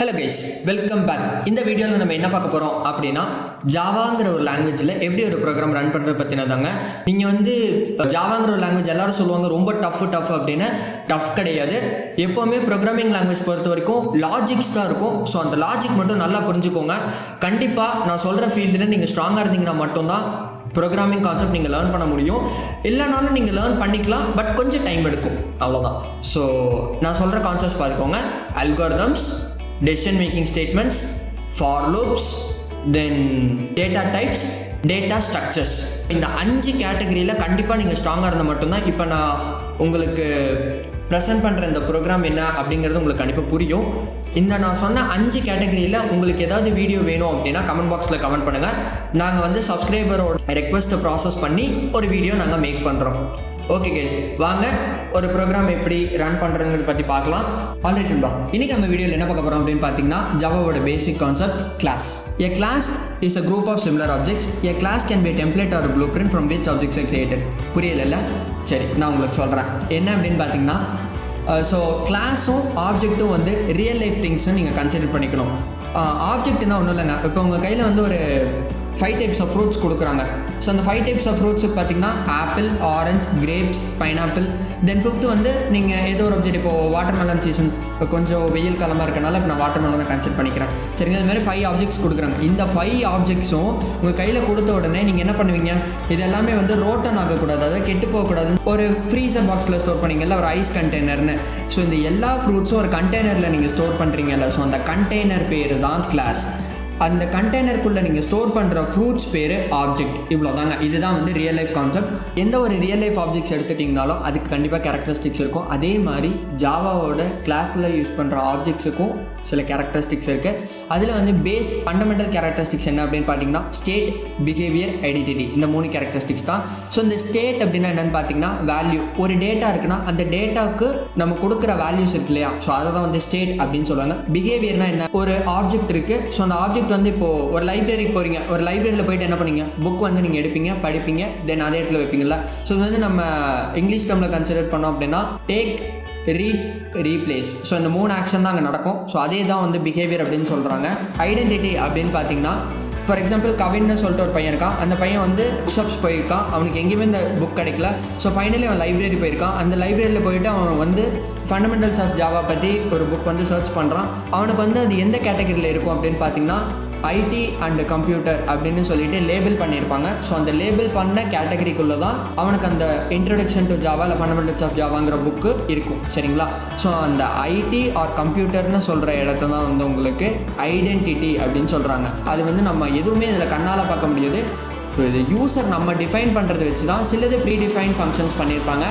Hello guys, welcome back. இந்த வீடியோல நம்ம என்ன பார்க்க போறோம் அப்படினா ஜாவாங்கற ஒரு லாங்குவேஜ்ல எப்படி ஒரு ப்ரோகிராம் ரன் பண்றது பத்தினதாங்க. நீங்க வந்து ஜாவாங்கற ஒரு லாங்குவேஜ் எல்லாரும் சொல்லுவாங்க ரொம்ப டஃப் அப்படினா டஃப் கிடையாது. எப்பவுமே ப்ரோகிராமிங் லாங்குவேஜ் பொறுத்த வரைக்கும் லாஜிக்ஸ் தான் இருக்கும். சோ அந்த லாஜிக் மட்டும் நல்லா புரிஞ்சுக்கோங்க. கண்டிப்பா நான் சொல்ற ஃபீல்ட்ல நீங்க ஸ்ட்ராங்கா இருந்தீங்கன்னா மட்டும் தான் ப்ரோகிராமிங் கான்செப்ட் நீங்கள் லேர்ன் பண்ண முடியும். இல்லைனாலும் நீங்கள் லேர்ன் பண்ணிக்கலாம், பட் கொஞ்சம் டைம் எடுக்கும், அவ்வளோதான். ஸோ நான் சொல்கிற கான்செப்ட்ஸ் பார்த்துக்கோங்க. Algorithms, decision making statements, for loops, then data types, data structures. இந்த 5 கேட்டகரியில் கண்டிப்பாக நீங்கள் ஸ்ட்ராங்காக இருந்தால் மட்டும்தான் இப்போ நான் உங்களுக்கு ப்ரெசென்ட் பண்ணுற இந்த ப்ரோக்ராம் என்ன அப்படிங்கிறது உங்களுக்கு கண்டிப்பாக புரியும். இந்த நான் சொன்ன 5 கேட்டகரியில் உங்களுக்கு ஏதாவது வீடியோ வேணும் அப்படின்னா கமெண்ட் பாக்ஸில் கமெண்ட் பண்ணுங்கள். நாங்கள் வந்து சப்ஸ்கிரைபரோட ரெக்வெஸ்ட்டை ப்ராசஸ் பண்ணி ஒரு வீடியோ நாங்கள் மேக் பண்ணுறோம். ஓகே கைஸ், வாங்க ஒரு ப்ரோக்ராம் எப்படி ரன் பண்ணுறதுங்கிறத பற்றி பார்க்கலாம். ஆல்ரைட் நண்பா, இன்றைக்கி நம்ம வீடியோவில் என்ன பார்க்க போகிறோம் அப்படின்னு பார்த்தீங்கன்னா ஜாவாவோட basic concept class. A class is a group of similar objects. A class can be a template or a blueprint from which objects are created. புரியல? சரி, நான் உங்களுக்கு சொல்கிறேன் என்ன அப்படின்னு பார்த்தீங்கன்னா, ஸோ கிளாஸும் ஆப்ஜெக்ட்டும் வந்து ரியல் லைஃப் திங்ஸை நீங்கள் கன்சிடர் பண்ணிக்கணும். ஆப்ஜெக்ட்னா ஒன்றும் இல்லைங்க, இப்போ உங்கள் கையில் வந்து ஒரு 5 types of fruits கொடுக்குறாங்க. ஸோ அந்த 5 types of fruits பார்த்தீங்கன்னா ஆப்பிள், ஆரஞ்ச், கிரேப்ஸ், பைனாப்பிள். தென் 5th வந்து நீங்கள் ஏதோ ஒரு ஆப்ஜெக்ட், இப்போது வாட்டர்மெலன் சீசன், இப்போ கொஞ்சம் வெயில் காலமாக இருக்கனால இப்போ நான் வாட்டர்மெலன் தான் கன்சிடர் பண்ணிக்கிறேன். சரிங்க, அது மாதிரி 5 ஆப்ஜெக்ட்ஸ் கொடுக்குறாங்க. இந்த 5 ஆப்ஜெக்ட்ஸும் உங்கள் கையில் கொடுத்த உடனே நீங்கள் என்ன பண்ணுவீங்க, இது எல்லாமே வந்து ரோட்டன் ஆகக்கூடாது, அதாவது கெட்டு போகக்கூடாது. ஒரு ஃப்ரீசர் பாக்ஸில் ஸ்டோர் பண்ணிங்கல்ல, ஒரு ஐஸ் கண்டெய்னர்னு. ஸோ இந்த எல்லா ஃப்ரூட்ஸும் ஒரு கண்டெய்னரில் நீங்கள் ஸ்டோர் பண்ணுறீங்கல்ல, ஸோ அந்த கண்டெய்னர் பேர் தான் கிளாஸ். அந்த கண்டெய்னருக்குள்ளே நீங்கள் ஸ்டோர் பண்ணுற ஃப்ரூட்ஸ் பேர் ஆப்ஜெக்ட். இவ்வளோ தாங்க, இதுதான் வந்து ரியல் லைஃப் கான்செப்ட். எந்த ஒரு ரியல் லைஃப் ஆப்ஜெக்ட்ஸ் எடுத்துட்டிங்கனாலும் அதுக்கு கண்டிப்பாக கேரக்டரிஸ்டிக்ஸ் இருக்கும். அதே மாதிரி ஜாவாவோட கிளாஸில் யூஸ் பண்ணுற ஆப்ஜெக்ட்ஸுக்கும் சில கேரக்டரிஸ்டிக்ஸ் இருக்குது. அதில் வந்து பேஸ் ஃபண்டமெண்டல் கேரக்டரிஸ்டிக்ஸ் என்ன அப்படின்னு பார்த்தீங்கன்னா ஸ்டேட், பிஹேவியர், ஐடென்டிட்டி, இந்த 3 கேரக்டரிஸ்டிக்ஸ் தான். ஸோ இந்த ஸ்டேட் அப்படின்னா என்னென்னு பார்த்தீங்கன்னா வேல்யூ. ஒரு டேட்டா இருக்குன்னா அந்த டேட்டாவுக்கு நம்ம கொடுக்குற வேல்யூஸ் இருக்கு இல்லையா, ஸோ அதை தான் வந்து ஸ்டேட் அப்படின்னு சொல்லுவாங்க. பிஹேவியர்னா என்ன, ஒரு ஆப்ஜெக்ட் இருக்குது, ஸோ அந்த ஆப்ஜெக்ட் வந்து இப்போது ஒரு லைப்ரரிக்கு போகிறீங்க, ஒரு லைப்ரரியில் போய்ட்டு என்ன பண்ணீங்க, புக் வந்து நீங்கள் எடுப்பீங்க, படிப்பீங்க, தென் அதே இடத்துல வைப்பீங்களா. ஸோ இது வந்து நம்ம இங்கிலீஷ் டேர்மில் கன்சிடர் பண்ணோம் அப்படின்னா டேக், ரீட், ரீப்ளேஸ். ஸோ இந்த 3 ஆக்ஷன் தான் அங்கே நடக்கும். ஸோ அதே தான் வந்து பிஹேவியர் அப்படின்னு சொல்கிறாங்க. ஐடென்டிட்டி அப்படின்னு பார்த்தீங்கன்னா, ஃபார் எக்ஸாம்பிள் கவின்னு சொல்லிட்டு ஒரு பையன் இருக்கான். அந்த பையன் வந்து புஷ்அப்ஸ் போயிருக்கான், அவனுக்கு எங்கேயுமே இந்த புக் கிடைக்கல. ஸோ ஃபைனலி அவன் லைப்ரரி போயிருக்கான். அந்த லைப்ரரியில் போயிட்டு அவன் வந்து ஃபண்டமெண்டல்ஸ் ஆஃப் ஜாவா பற்றி ஒரு புக் வந்து சர்ச் பண்ணுறான். அவனுக்கு வந்து அது எந்த கேட்டகரியில் இருக்கும் அப்படின்னு பார்த்தீங்கன்னா ஐடி அண்ட் கம்ப்யூட்டர் அப்படின்னு சொல்லிட்டு லேபிள் பண்ணியிருப்பாங்க. ஸோ அந்த லேபிள் பண்ண கேட்டகரிக்குள்ளே தான் அவனுக்கு அந்த இன்ட்ரடக்ஷன் டு ஜாவா இல்லை ஃபண்டமெண்டல்ஸ் ஆஃப் ஜாவாங்கிற புக்கு இருக்கும். சரிங்களா? ஸோ அந்த ஐடி ஆர் கம்ப்யூட்டர்னு சொல்கிற இடத்த தான் வந்து உங்களுக்கு ஐடென்டிட்டி அப்படின்னு சொல்கிறாங்க. அது வந்து நம்ம எதுவுமே இதில் கண்ணால் பார்க்க முடியாது. ஸோ இது யூசர் நம்ம டிஃபைன் பண்ணுறதை வச்சு தான். சிலது ப்ரீ டிஃபைன் ஃபங்க்ஷன்ஸ் பண்ணியிருப்பாங்க,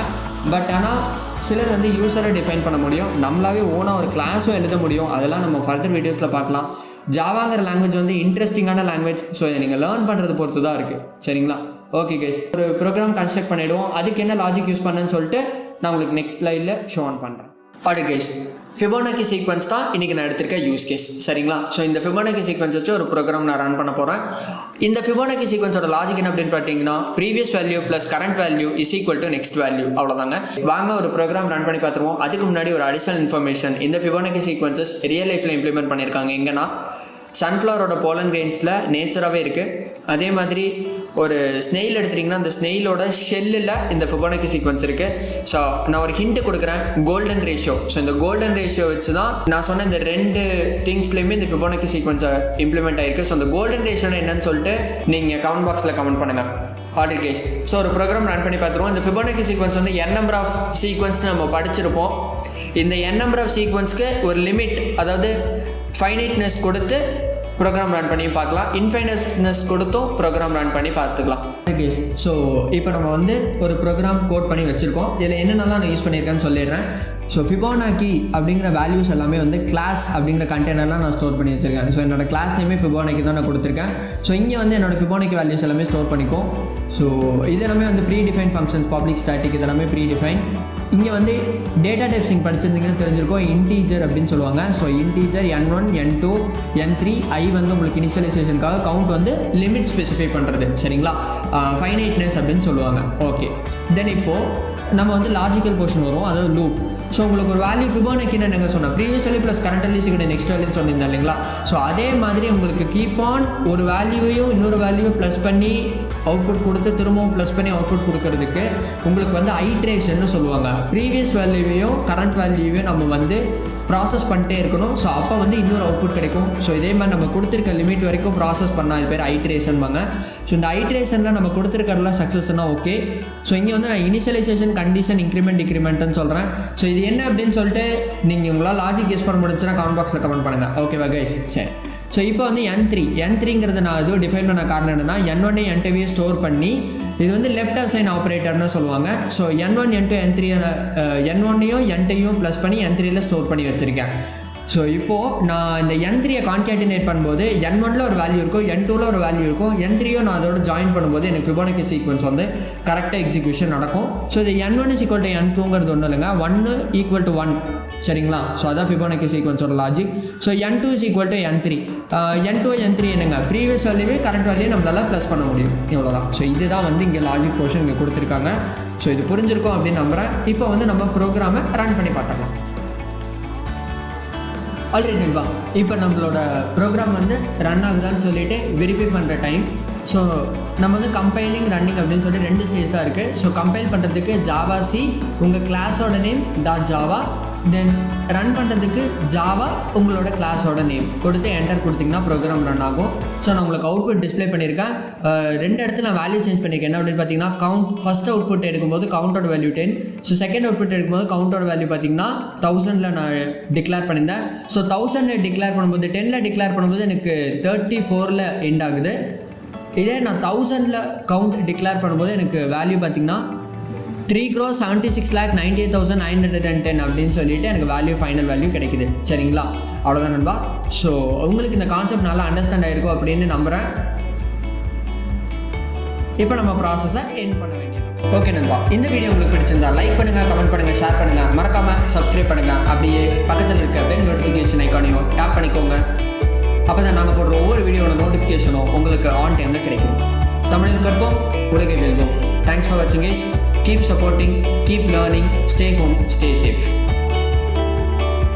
பட் ஆனால் சிலது வந்து யூஸரை டிஃபைன் பண்ண முடியும். நம்மளாவே ஓனாக ஒரு கிளாஸும் எழுத முடியும். அதெல்லாம் நம்ம ஃபர்தர் வீடியோஸில் பார்க்கலாம். ஜாவாங்கிற லாங்குவேஜ் வந்து இன்ட்ரெஸ்டிங்கான லாங்குவேஜ். ஸோ இதை நீங்கள் லேர்ன் பண்ணுறது பொறுத்து தான் இருக்குது. சரிங்களா? ஓகே கைஸ், ஒரு ப்ரோக்ராம் கன்ஸ்ட்ரக்ட் பண்ணிவிடுவோம். அதுக்கு என்ன லாஜிக் யூஸ் பண்ணுன்னு சொல்லிட்டு நான் உங்களுக்கு நெக்ஸ்ட் ஸ்லைடில் ஷோ ஆன் பண்ணுறேன். ஆடு கைஸ், ஃபிபோனாக்கி சீக்வன்ஸ் தான் இன்றைக்கி நான் எடுத்திருக்க யூஸ் கேஸ். சரிங்களா? ஸோ இந்த ஃபிபோனாக்கி சீக்வன்ஸ் வச்சு ஒரு ப்ரோக்ராம் நான் ரன் பண்ண போகிறேன். இந்த ஃபிபோனாக்கி சீக்வன்ஸோட லாஜிக் என்ன அப்படின்னு பார்த்தீங்கன்னா previous value plus current value is equal to next value. அவ்வளோதாங்க. வாங்க ஒரு ப்ரோக்ராம் ரன் பண்ணி பார்த்துருவோம். அதுக்கு முன்னாடி ஒரு அடிஷனல் இன்ஃபர்மேஷன். இந்த ஃபிபோனாக்கி சீக்வன்சஸ் ரியல் லைஃப்பில் இம்ப்ளிமெண்ட் பண்ணியிருக்காங்க. எங்கன்னா சன்ஃப்ளவரோட போலன் கிரெயின்ஸில் நேச்சராகவே இருக்குது. அதே மாதிரி ஒரு ஸ்னெயில் எடுத்துட்டிங்கன்னா அந்த ஸ்னெயிலோட ஷெல்லில் இந்த ஃபிபோனாக்கி சீக்வன்ஸ் இருக்குது. ஸோ நான் ஒரு ஹிண்ட் கொடுக்குறேன், கோல்டன் ரேஷியோ. ஸோ இந்த கோல்டன் ரேஷியோ வச்சு தான் நான் சொன்ன இந்த 2 திங்ஸ்லேயுமே இந்த ஃபிபோனாக்கி சீக்வன்ஸை இம்ப்ளிமெண்ட் ஆகிருக்கு. ஸோ அந்த கோல்டன் ரேஷியோன்னு என்னன்னு சொல்லிட்டு நீங்கள் கமெண்ட் பாக்ஸில் கமெண்ட் பண்ணுங்கள். Order case. ஸோ ஒரு ப்ரோக்ராம் ரன் பண்ணி பார்த்துருவோம். இந்த ஃபிபோனாக்கி சீக்வன்ஸ் வந்து n நம்பர் ஆஃப் சீக்வன்ஸ்னு நம்ம படிச்சிருப்போம். இந்த n நம்பர் ஆஃப் சீக்வன்ஸ்க்கு ஒரு லிமிட், அதாவது ஃபைனைட்னஸ் கொடுத்து ப்ரோக்ராம் ரன் பண்ணி பார்க்கலாம். இன்ஃபைனைட்னஸ் கொடுத்தும் ப்ரோக்ராம் ரன் பண்ணி பார்த்துக்கலாம். ஓகே, ஸோ இப்போ நம்ம வந்து ஒரு ப்ரோக்ராம் கோட் பண்ணி வச்சுருக்கோம். இதில் என்னென்னலாம் நான் யூஸ் பண்ணியிருக்கேன்னு சொல்லிடுறேன். ஸோ ஃபிபோனாக்கி அப்படிங்கிற வேல்யூஸ் எல்லாமே வந்து கிளாஸ் அப்படிங்கிற கண்டெய்னர்லாம் நான் ஸ்டோர் பண்ணி வச்சுருக்கேன். ஸோ என்னோடய கிளாஸ் நேமே ஃபிபோனாக்கி தான் நான் கொடுத்துருக்கேன். ஸோ இங்கே வந்து என்னோடய ஃபிபோனாக்கி வேல்யூஸ் எல்லாமே ஸ்டோர் பண்ணிக்கும். ஸோ இது எல்லாமே வந்து pre define functions, public static, இதெல்லாமே ப்ரீ டிஃபைன். இங்கே வந்து டேட்டா டைப்ஸ் நீங்கள் படிச்சிருந்தீங்கன்னு தெரிஞ்சிருக்கோம். இன்டீஜர் அப்படின்னு சொல்லுவாங்க. So integer n1, n2, n3, i வந்து உங்களுக்கு இனிஷியலைசேஷனுக்காக, கவுண்ட் வந்து லிமிட் ஸ்பெசிஃபை பண்ணுறது. சரிங்களா? ஃபைனைட்னஸ் அப்படின்னு சொல்லுவாங்க. ஓகே, தென் இப்போது நம்ம வந்து லாஜிக்கல் போர்ஷன் வரும், அதாவது லூப். ஸோ உங்களுக்கு ஒரு வேல்யூ ஃபிபோனாக்கின்னு நாங்கள் சொன்னோம் previous value plus current value சிக்கிட்ட நெக்ஸ்ட் வேல்யூன்னு சொல்லியிருந்தேன் இல்லைங்களா. ஸோ அதே மாதிரி உங்களுக்கு கீப் ஆன் ஒரு வேல்யூவையும் இன்னொரு வேல்யூவை ப்ளஸ் பண்ணி அவுட்புட் கொடுத்து திரும்பவும் ப்ளஸ் பண்ணி அவுட்புட் கொடுக்கறதுக்கு உங்களுக்கு வந்து ஐட்ரேஷன்னு சொல்லுவாங்க. ப்ரீவியஸ் வேல்யூவையும் கரண்ட் வேல்யூவையும் நம்ம வந்து ப்ராசஸ் பண்ணிட்டே இருக்கணும். ஸோ அப்போ வந்து இன்னொரு அவுட்புட் கிடைக்கும். ஸோ இதே மாதிரி நம்ம கொடுத்துருக்க லிமிட் வரைக்கும் ப்ராசஸ் பண்ணால் இது பேர் ஐட்ரேஷன்பாங்க. ஸோ இந்த ஐட்ரேஷனில் நம்ம கொடுத்துருக்கிறதுலாம் சக்ஸஸ்னா ஓகே. ஸோ இங்கே வந்து நான் இனிஷியலைசேஷன், கண்டிஷன், இன்க்ரிமெண்ட், டிக்ரிமெண்ட்னு சொல்கிறேன். ஸோ இது என்ன அப்படின்னு சொல்லிட்டு நீங்கள் உங்களால் லாஜிக் கெஸ் பண்ண முடிஞ்சுன்னா கமெண்ட் பாக்ஸில் கமெண்ட் பண்ணுங்கள். ஓகேவா கைஸ்? சரி. ஸோ இப்போ வந்து N3ங்கிறது நான் எதுவும் டிஃபைன் பண்ண காரணம் என்னென்னா N1 N2 ஸ்டோர் பண்ணி இது வந்து லெஃப்ட் அசைன் ஆப்ரேட்டர்னு சொல்லுவாங்க. So N1 N2 N3 N1ஐயும் N2ஐயும் plus பண்ணி N3யில் ஸ்டோர் பண்ணி வச்சுருக்கேன். ஸோ இப்போது நான் இந்த N3யை கான்கேட்டினேட் பண்ணும்போது N1ல் ஒரு வேல்யூ இருக்கும், N2ல் ஒரு வேல்யூ இருக்கும், N3யும் நான் அதோட ஜாயின் பண்ணும்போது எனக்கு ஃபிபோனாக்கி சீக்வன்ஸ் வந்து கரெக்டாக எக்ஸிக்யூஷன் நடக்கும். ஸோ இது N1 = N2ங்கிறது ஒன்றும் இல்லைங்க, 1 = 1 சரிங்களா. ஸோ அதான் Fibonacci சீக்வன்ஸோட logic. So N2 = N3, N2 N3 என்னங்க ப்ரீவியஸ் வேல்யூவே கரண்ட் வேல்யூ நம்மளால் ப்ளஸ் பண்ண முடியும், இவ்வளோதான். ஸோ இதுதான் வந்து இங்கே லாஜிக் போர்ஷன் இங்கே கொடுத்துருக்காங்க. ஸோ இது புரிஞ்சிருக்கும் அப்படின்னு நம்புகிறேன். இப்போ வந்து நம்ம ப்ரோக்ராமை ரன் பண்ணி பார்த்துடலாம். ஆல்ரெடி நண்பா, இப்போ நம்மளோட ப்ரோக்ராம் வந்து ரன் ஆகுதான்னு சொல்லிவிட்டு வெரிஃபை பண்ணுற டைம். ஸோ நம்ம வந்து கம்பைலிங், ரன்னிங் அப்படின்னு சொல்லிட்டு 2 ஸ்டேஜ் தான் இருக்குது. ஸோ கம்பைல் பண்ணுறதுக்கு javac உங்கள் கிளாஸோட நேம் .java, தென் ரன் பண்ணுறதுக்கு ஜாவா உங்களோட கிளாஸோட நேம் கொடுத்து என்டர் கொடுத்திங்கன்னா ப்ரோக்ராம் ரன் ஆகும். ஸோ நான் உங்களுக்கு அவுட்புட் டிஸ்பிளே பண்ணியிருக்கேன். 2 இடத்துல நான் வேல்யூ சேஞ்ச் பண்ணியிருக்கேன். என்ன அப்படின்னு பார்த்தீங்கன்னா கவுண்ட் ஃபஸ்ட் அவுட்புட் எடுக்கும்போது கவுண்டோட வேல்யூ 10. ஸோ செகண்ட் அவுட்புட் எடுக்கும்போது கவுண்டோட வேல்யூ பார்த்தீங்கன்னா 1000ல் நான் டிக்ளேர் பண்ணியிருந்தேன். ஸோ 1000 டிக்ளேர் பண்ணும்போது 10ல் டிக்ளேர் பண்ணும்போது எனக்கு 34ல் எண்ட் ஆகுது. இதே நான் 1000ல் கவுண்ட் டிக்ளேர் பண்ணும்போது எனக்கு வேல்யூ பார்த்தீங்கன்னா 3,76,98,910 அப்படின்னு சொல்லிட்டு எனக்கு வேல்யூ, ஃபைனல் வேல்யூ கிடைக்குது. சரிங்களா, அவ்வளோதான் நண்பா. ஸோ உங்களுக்கு இந்த கான்செப்ட் நல்லா அண்டர்ஸ்டாண்ட் ஆகிருக்கும் அப்படின்னு நம்புகிறேன். இப்போ நம்ம ப்ராசஸை எண்ட் பண்ண வேண்டியது. ஓகே நண்பா, இந்த வீடியோ உங்களுக்கு பிடிச்சிருந்தா லைக் பண்ணுங்கள், கமெண்ட் பண்ணுங்கள், ஷேர் பண்ணுங்கள், மறக்காமல் சப்ஸ்கிரைப் பண்ணுங்கள். அப்படியே பக்கத்தில் இருக்க பெல் நோட்டிஃபிகேஷன் ஐக்கானையும் டேப் பண்ணிக்கோங்க. அப்போ தான் நாங்கள் போடுற ஒவ்வொரு வீடியோட நோட்டிஃபிகேஷனும் உங்களுக்கு ஆன் டைமில் கிடைக்கும். தமிழில் கற்போம், உலகை வெல்வோம். Thanks for watching guys. Keep supporting, keep learning, stay home, stay safe.